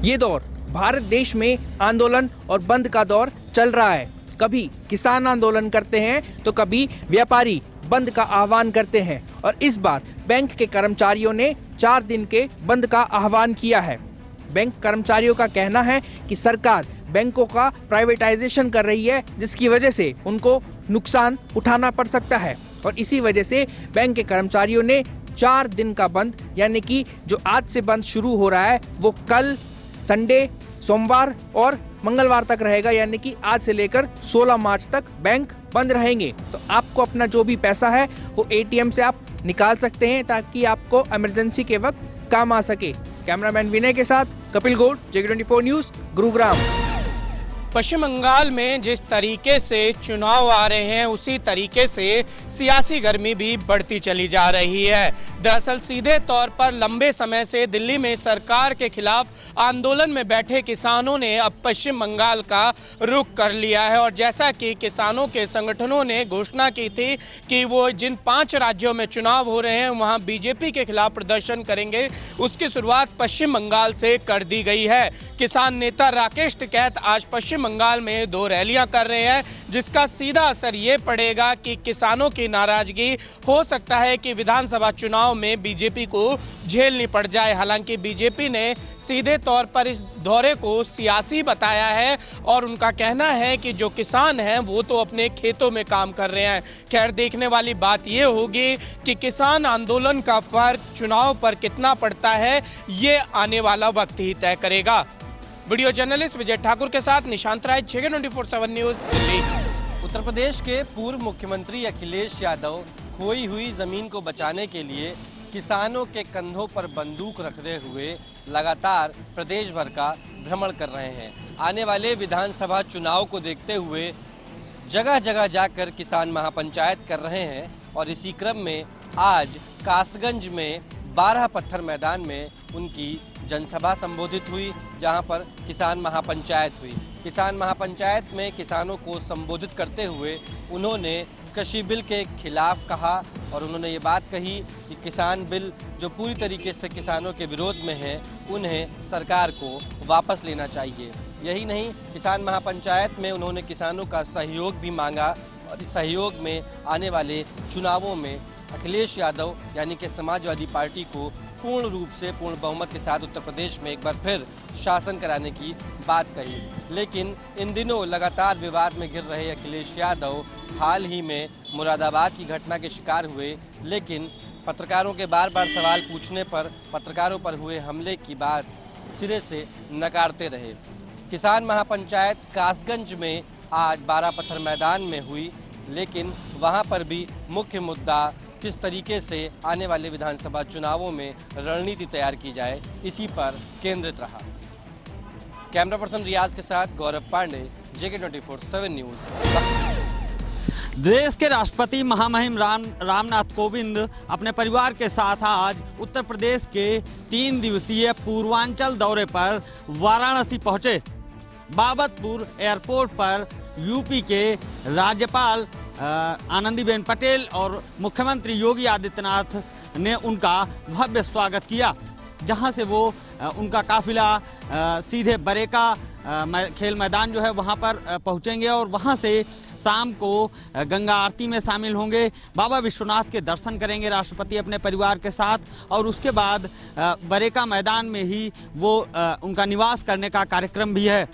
ये दौर भारत देश में आंदोलन और बंद का दौर चल रहा है। कभी किसान आंदोलन करते हैं तो कभी व्यापारी बंद का आह्वान करते हैं और इस बार बैंक के कर्मचारियों ने 4 दिन के बंद का आह्वान किया है। बैंक कर्मचारियों का कहना है कि सरकार बैंकों का प्राइवेटाइजेशन कर रही है, जिसकी वजह से उनको नुकसान उठाना पड़ सकता है और इसी वजह से बैंक के कर्मचारियों ने 4 दिन का बंद, यानी कि जो आज से बंद शुरू हो रहा है वो कल, संडे, सोमवार और मंगलवार तक रहेगा, यानी कि आज से लेकर 16 मार्च तक बैंक बंद रहेंगे। तो आपको अपना जो भी पैसा है वो एटीएम से आप निकाल सकते हैं ताकि आपको इमरजेंसी के वक्त काम आ सके। कैमरामैन विनय के साथ कपिल गौड़, JK24 न्यूज़, गुरुग्राम। पश्चिम बंगाल में जिस तरीके से चुनाव आ रहे हैं उसी तरीके से सियासी गर्मी भी बढ़ती चली जा रही है। दरअसल सीधे तौर पर लंबे समय से दिल्ली में सरकार के खिलाफ आंदोलन में बैठे किसानों ने अब पश्चिम बंगाल का रुख कर लिया है और जैसा कि किसानों के संगठनों ने घोषणा की थी कि वो जिन 5 राज्यों में चुनाव हो रहे हैं वहाँ बीजेपी के खिलाफ प्रदर्शन करेंगे, उसकी शुरुआत पश्चिम बंगाल से कर दी गई है। किसान नेता राकेश टिकैत आज पश्चिम बंगाल में 2 रैलियां कर रहे हैं, जिसका सीधा असर ये पड़ेगा कि किसानों की नाराजगी हो सकता है कि विधानसभा चुनाव में बीजेपी को झेलनी पड़ जाए। हालांकि बीजेपी ने सीधे तौर पर इस दौरे को सियासी बताया है और उनका कहना है कि जो किसान हैं वो तो अपने खेतों में काम कर रहे हैं। खैर, देखने वाली बात ये होगी कि किसान आंदोलन का फर्क चुनाव पर कितना पड़ता है, ये आने वाला वक्त ही तय करेगा। वीडियो जर्नलिस्ट विजय ठाकुर के साथ निशांत राय, JK24 न्यूज़, दिल्ली। उत्तर प्रदेश के पूर्व मुख्यमंत्री अखिलेश यादव खोई हुई जमीन को बचाने के लिए किसानों के कंधों पर बंदूक रखते हुए लगातार प्रदेश भर का भ्रमण कर रहे हैं। आने वाले विधानसभा चुनाव को देखते हुए जगह जगह जाकर किसान महापंचायत कर रहे हैं और इसी क्रम में आज कासगंज में 12 पत्थर मैदान में उनकी जनसभा संबोधित हुई, जहां पर किसान महापंचायत हुई। किसान महापंचायत में किसानों को संबोधित करते हुए उन्होंने कृषि बिल के खिलाफ कहा और उन्होंने ये बात कही कि किसान बिल जो पूरी तरीके से किसानों के विरोध में है, उन्हें सरकार को वापस लेना चाहिए। यही नहीं, किसान महापंचायत में उन्होंने किसानों का सहयोग भी मांगा और इस सहयोग में आने वाले चुनावों में अखिलेश यादव यानी कि समाजवादी पार्टी को पूर्ण रूप से पूर्ण बहुमत के साथ उत्तर प्रदेश में एक बार फिर शासन कराने की बात कही। लेकिन इन दिनों लगातार विवाद में घिर रहे अखिलेश यादव हाल ही में मुरादाबाद की घटना के शिकार हुए, लेकिन पत्रकारों के बार बार सवाल पूछने पर पत्रकारों पर हुए हमले की बात सिरे से नकारते रहे। किसान महापंचायत कासगंज में आज 12 पत्थर मैदान में हुई, लेकिन वहाँ पर भी मुख्य मुद्दा किस तरीके से आने वाले विधानसभा चुनावों में रणनीति तैयार की जाए, इसी पर केंद्रित रहा। कैमरा पर्सन रियाज के साथ गौरव पांडे, JK24 न्यूज़। देश के राष्ट्रपति महामहिम रामनाथ कोविंद अपने परिवार के साथ आज उत्तर प्रदेश के 3 दिवसीय पूर्वांचल दौरे पर वाराणसी पहुंचे। बाबतपुर एयरपोर्ट पर यूपी के राज्यपाल आनंदीबेन पटेल और मुख्यमंत्री योगी आदित्यनाथ ने उनका भव्य स्वागत किया, जहां से वो उनका काफिला सीधे बरेका खेल मैदान जो है वहां पर पहुंचेंगे और वहां से शाम को गंगा आरती में शामिल होंगे। बाबा विश्वनाथ के दर्शन करेंगे राष्ट्रपति अपने परिवार के साथ और उसके बाद बरेका मैदान में ही वो उनका निवास करने का कार्यक्रम भी है।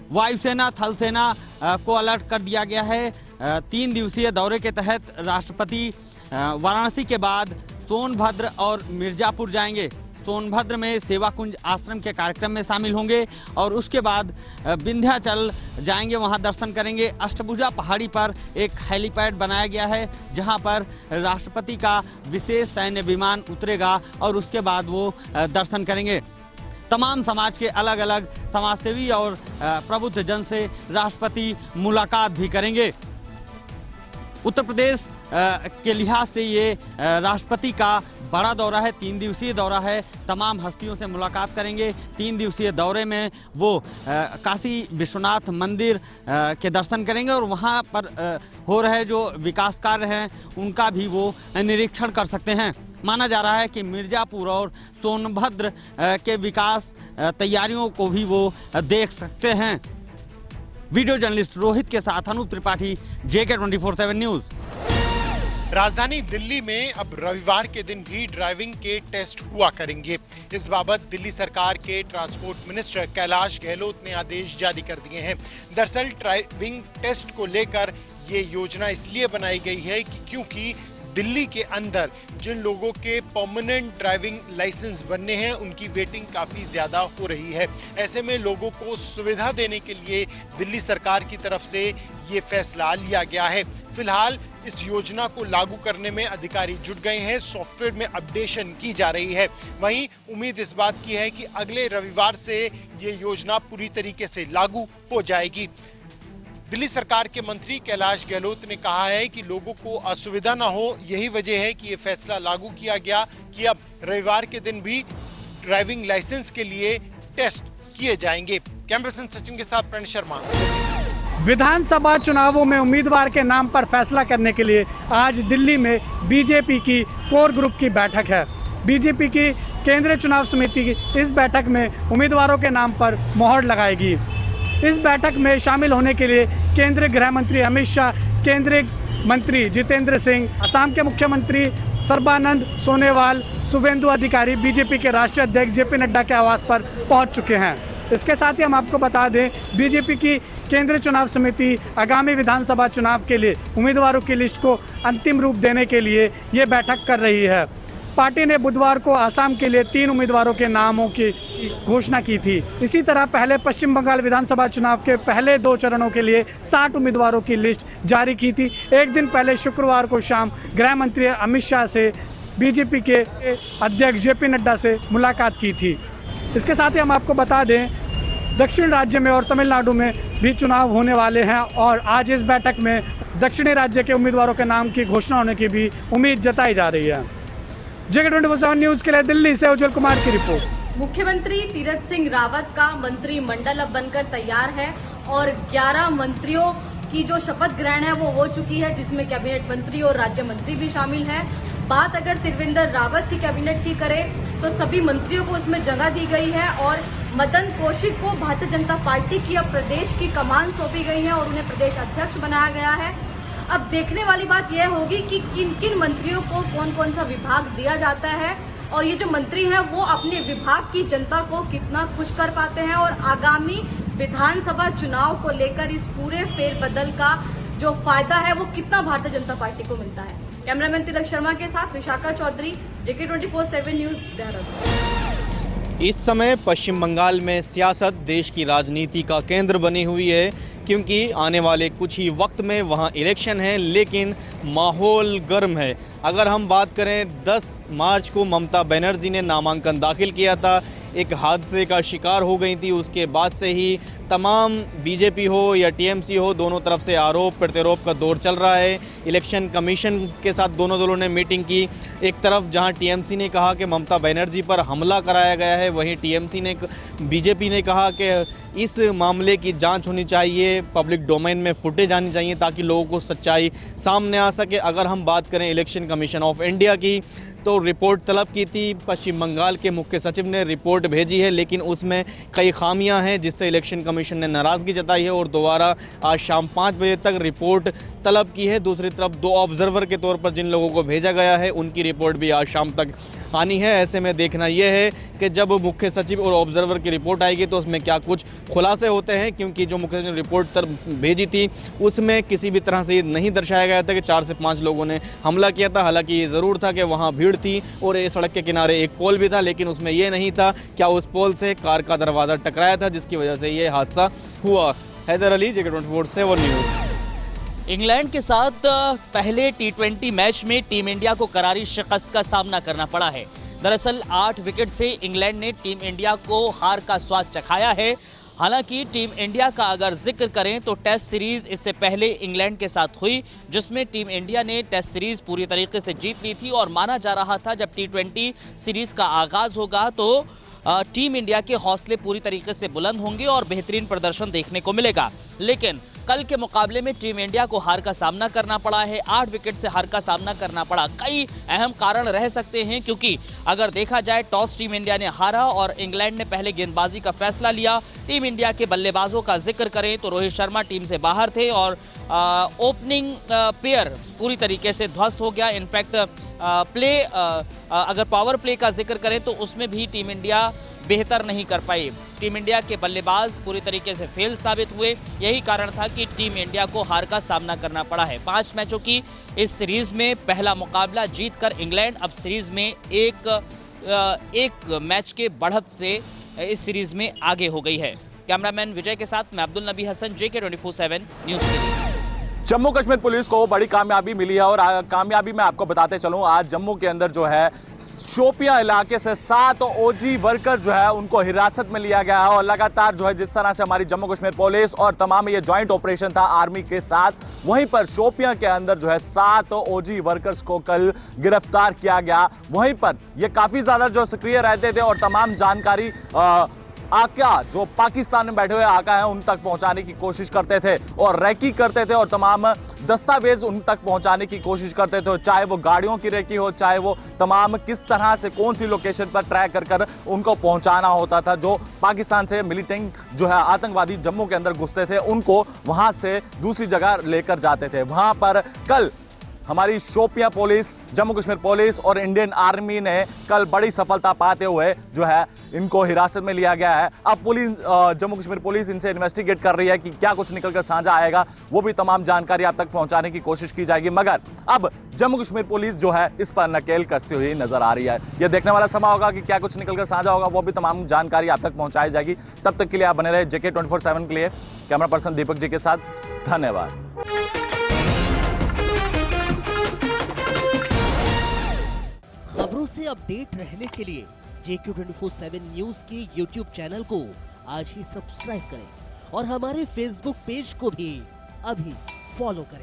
वायुसेना, थल सेना को अलर्ट कर दिया गया है। 3 दिवसीय दौरे के तहत राष्ट्रपति वाराणसी के बाद सोनभद्र और मिर्जापुर जाएंगे। सोनभद्र में सेवा कुंज आश्रम के कार्यक्रम में शामिल होंगे और उसके बाद विंध्याचल जाएंगे, वहां दर्शन करेंगे। अष्टभुजा पहाड़ी पर एक हेलीपैड बनाया गया है जहां पर राष्ट्रपति का विशेष सैन्य विमान उतरेगा और उसके बाद वो दर्शन करेंगे। तमाम समाज के अलग अलग समाजसेवी और प्रबुद्ध जन से राष्ट्रपति मुलाकात भी करेंगे। उत्तर प्रदेश के लिहाज से ये राष्ट्रपति का बड़ा दौरा है, 3 दिवसीय दौरा है। तमाम हस्तियों से मुलाकात करेंगे। 3 दिवसीय दौरे में वो काशी विश्वनाथ मंदिर के दर्शन करेंगे और वहाँ पर हो रहे जो विकास कार्य हैं उनका भी वो निरीक्षण कर सकते हैं। माना जा रहा है कि मिर्जापुर और सोनभद्र के विकास तैयारियों को भी वो देख सकते हैं। वीडियो जर्नलिस्ट रोहित के साथ अनूप त्रिपाठी, JK 24/7 न्यूज़। राजधानी दिल्ली में अब रविवार के दिन भी ड्राइविंग के टेस्ट हुआ करेंगे। इस बाबत दिल्ली सरकार के ट्रांसपोर्ट मिनिस्टर कैलाश गहलोत ने आदेश जारी कर दिए हैं। दरअसल ड्राइविंग टेस्ट को लेकर ये योजना इसलिए बनाई गई है कि क्योंकि दिल्ली के अंदर जिन लोगों के परमानेंट ड्राइविंग लाइसेंस बनने हैं उनकी वेटिंग काफ़ी ज़्यादा हो रही है। ऐसे में लोगों को सुविधा देने के लिए दिल्ली सरकार की तरफ से ये फैसला लिया गया है। फिलहाल इस योजना को लागू करने में अधिकारी जुट गए हैं, सॉफ्टवेयर में अपडेशन की जा रही है। वहीं उम्मीद इस बात की है कि अगले रविवार से ये योजना पूरी तरीके से लागू हो जाएगी। दिल्ली सरकार के मंत्री कैलाश गहलोत ने कहा है कि लोगों को असुविधा न हो, यही वजह है कि ये फैसला लागू किया गया कि अब रविवार के दिन भी ड्राइविंग लाइसेंस के लिए टेस्ट किए जाएंगे। कैमरा पर्सन सचिन के साथ प्रणय शर्मा। विधानसभा चुनावों में उम्मीदवार के नाम पर फैसला करने के लिए आज दिल्ली में बीजेपी की कोर ग्रुप की बैठक है। बीजेपी की केंद्रीय चुनाव समिति की इस बैठक में उम्मीदवारों के नाम पर मोहर लगाएगी। इस बैठक में शामिल होने के लिए केंद्रीय गृह मंत्री अमित शाह, केंद्रीय मंत्री जितेंद्र सिंह, असम के मुख्यमंत्री सर्बानंद सोनोवाल, शुभेंदु अधिकारी बीजेपी के राष्ट्रीय अध्यक्ष JP नड्डा के आवास पर पहुंच चुके हैं। इसके साथ ही हम आपको बता दें, बीजेपी की केंद्रीय चुनाव समिति आगामी विधानसभा चुनाव के लिए उम्मीदवारों की लिस्ट को अंतिम रूप देने के लिए ये बैठक कर रही है। पार्टी ने बुधवार को आसाम के लिए 3 उम्मीदवारों के नामों की घोषणा की थी। इसी तरह पहले पश्चिम बंगाल विधानसभा चुनाव के पहले 2 चरणों के लिए 60 उम्मीदवारों की लिस्ट जारी की थी। एक दिन पहले शुक्रवार को शाम गृह मंत्री अमित शाह से बीजेपी के अध्यक्ष JP नड्डा से मुलाकात की थी। इसके साथ ही हम आपको बता दें, दक्षिण राज्य में और तमिलनाडु में भी चुनाव होने वाले हैं और आज इस बैठक में दक्षिणी राज्य के उम्मीदवारों के नाम की घोषणा होने की भी उम्मीद जताई जा रही है। JK 24/7 न्यूज़ के लिए दिल्ली से उज्जवल कुमार की रिपोर्ट। मुख्यमंत्री तीरथ सिंह रावत का मंत्रिमंडल अब बनकर तैयार है और 11 मंत्रियों की जो शपथ ग्रहण है वो हो चुकी है, जिसमें कैबिनेट मंत्री और राज्य मंत्री भी शामिल हैं। बात अगर त्रिवेंद्र रावत की कैबिनेट की करें तो सभी मंत्रियों को उसमें जगह दी गई है और मदन कौशिक को भारतीय जनता पार्टी की अब प्रदेश की कमान सौंपी गई है और उन्हें प्रदेश अध्यक्ष बनाया गया है। अब देखने वाली बात यह होगी कि किन किन मंत्रियों को कौन कौन सा विभाग दिया जाता है और ये जो मंत्री हैं वो अपने विभाग की जनता को कितना खुश कर पाते हैं और आगामी विधानसभा चुनाव को लेकर इस पूरे फेरबदल का जो फायदा है वो कितना भारतीय जनता पार्टी को मिलता है। कैमरामैन तिलक शर्मा के साथ विशाखा चौधरी, JK 24/7 न्यूज़, देहरादून। इस समय पश्चिम बंगाल में सियासत देश की राजनीति का केंद्र बनी हुई है, क्योंकि आने वाले कुछ ही वक्त में वहाँ इलेक्शन है, लेकिन माहौल गर्म है। अगर हम बात करें 10 मार्च को ममता बनर्जी ने नामांकन दाखिल किया था, एक हादसे का शिकार हो गई थी। उसके बाद से ही तमाम बीजेपी हो या टीएमसी हो, दोनों तरफ से आरोप प्रत्यारोप का दौर चल रहा है। इलेक्शन कमीशन के साथ दोनों दलों ने मीटिंग की। एक तरफ जहां टीएमसी ने कहा कि ममता बनर्जी पर हमला कराया गया है, वहीं बीजेपी ने कहा कि इस मामले की जांच होनी चाहिए, पब्लिक डोमेन में फुटेज आनी चाहिए ताकि लोगों को सच्चाई सामने आ सके। अगर हम बात करें इलेक्शन कमीशन ऑफ इंडिया की, तो रिपोर्ट तलब की थी। पश्चिम बंगाल के मुख्य सचिव ने रिपोर्ट भेजी है, लेकिन उसमें कई खामियां हैं, जिससे इलेक्शन कमीशन ने नाराज़गी जताई है और दोबारा आज शाम 5 बजे तक रिपोर्ट तलब की है। दूसरी तरफ 2 ऑब्जर्वर के तौर पर जिन लोगों को भेजा गया है, उनकी रिपोर्ट भी आज शाम तक आनी है। ऐसे में देखना यह है कि जब मुख्य सचिव और ऑब्जर्वर की रिपोर्ट आएगी तो उसमें क्या कुछ खुलासे होते हैं, क्योंकि जो मुख्य सचिव ने रिपोर्ट भेजी थी उसमें किसी भी तरह से नहीं दर्शाया गया था कि 4 से 5 लोगों ने हमला किया था। हालांकि ये ज़रूर था कि वहाँ भीड़ थी और ये सड़क के किनारे एक पोल भी था, लेकिन उसमें यह नहीं था क्या उस पोल से कार का दरवाज़ा टकराया था, जिसकी वजह से ये हादसा हुआ। Haidar Ali, JK 24/7 news. England के साथ पहले T20 मैच में टीम इंडिया को करारी शिकस्त का सामना करना पड़ा है। दरअसल 8 विकेट से इंग्लैंड ने टीम इंडिया को हार का स्वाद चखाया है। हालांकि टीम इंडिया का अगर जिक्र करें तो टेस्ट सीरीज इससे पहले इंग्लैंड के साथ हुई, जिसमें टीम इंडिया ने टेस्ट सीरीज पूरी तरीके से जीत ली थी और माना जा रहा था जब T20 सीरीज का आगाज होगा तो टीम इंडिया के हौसले पूरी तरीके से बुलंद होंगे और बेहतरीन प्रदर्शन देखने को मिलेगा। लेकिन कल के मुकाबले में टीम इंडिया को हार का सामना करना पड़ा है, 8 विकेट से हार का सामना करना पड़ा। कई अहम कारण रह सकते हैं, क्योंकि अगर देखा जाए टॉस टीम इंडिया ने हारा और इंग्लैंड ने पहले गेंदबाजी का फैसला लिया। टीम इंडिया के बल्लेबाजों का जिक्र करें तो रोहित शर्मा टीम से बाहर थे और ओपनिंग पेयर पूरी तरीके से ध्वस्त हो गया। इनफैक्ट अगर पावर प्ले का जिक्र करें तो उसमें भी टीम इंडिया बेहतर नहीं कर पाई। टीम इंडिया के बल्लेबाज पूरी तरीके से फेल साबित हुए। यही कारण था कि टीम इंडिया को हार का सामना करना पड़ा है। 5 मैचों की इस सीरीज में पहला मुकाबला जीतकर इंग्लैंड अब सीरीज में एक मैच के बढ़त से इस सीरीज में आगे हो गई है। कैमरामैन विजय के साथ मैं अब्दुल नबी हसन, JK 24/7 न्यूज के लिए। जम्मू कश्मीर पुलिस को बड़ी कामयाबी मिली है और कामयाबी मैं आपको बताते चलूं, आज जम्मू के अंदर जो है शोपियां इलाके से 7 OG वर्कर जो है उनको हिरासत में लिया गया है। और लगातार जो है जिस तरह से हमारी जम्मू कश्मीर पुलिस और तमाम ये जॉइंट ऑपरेशन था आर्मी के साथ, वहीं पर शोपियां के अंदर जो है 7 OG वर्कर्स को कल गिरफ्तार किया गया। वहीं पर ये काफी ज्यादा जो सक्रिय रहते थे और तमाम जानकारी आका जो पाकिस्तान में बैठे हुए आका हैं उन तक पहुंचाने की कोशिश करते थे और रैकी करते थे और तमाम दस्तावेज उन तक पहुंचाने की कोशिश करते थे, चाहे वो गाड़ियों की रैकी हो, चाहे वो तमाम किस तरह से कौन सी लोकेशन पर ट्रैक कर कर उनको पहुंचाना होता था। जो पाकिस्तान से मिलिटेंट जो है आतंकवादी जम्मू के अंदर घुसते थे उनको वहां से दूसरी जगह लेकर जाते थे। वहां पर कल हमारी शोपियां पुलिस, जम्मू कश्मीर पुलिस और इंडियन आर्मी ने कल बड़ी सफलता पाते हुए जो है इनको हिरासत में लिया गया है। अब पुलिस जम्मू कश्मीर पुलिस इनसे इन्वेस्टिगेट कर रही है कि क्या कुछ निकलकर साझा आएगा, वो भी तमाम जानकारी आप तक पहुंचाने की कोशिश की जाएगी। मगर अब जम्मू कश्मीर पुलिस जो है इस पर नकेल कसती हुई नजर आ रही है। यह देखने वाला समय होगा कि क्या कुछ निकलकर साझा होगा, वो भी तमाम जानकारी आप तक पहुंचाई जाएगी। तब तक के लिए आप बने रहे JK 24/7 के लिए। कैमरा पर्सन दीपक जी के साथ, धन्यवाद। खबरों से अपडेट रहने के लिए JK 24/7 न्यूज के YouTube चैनल को आज ही सब्सक्राइब करें और हमारे Facebook पेज को भी अभी फॉलो करें।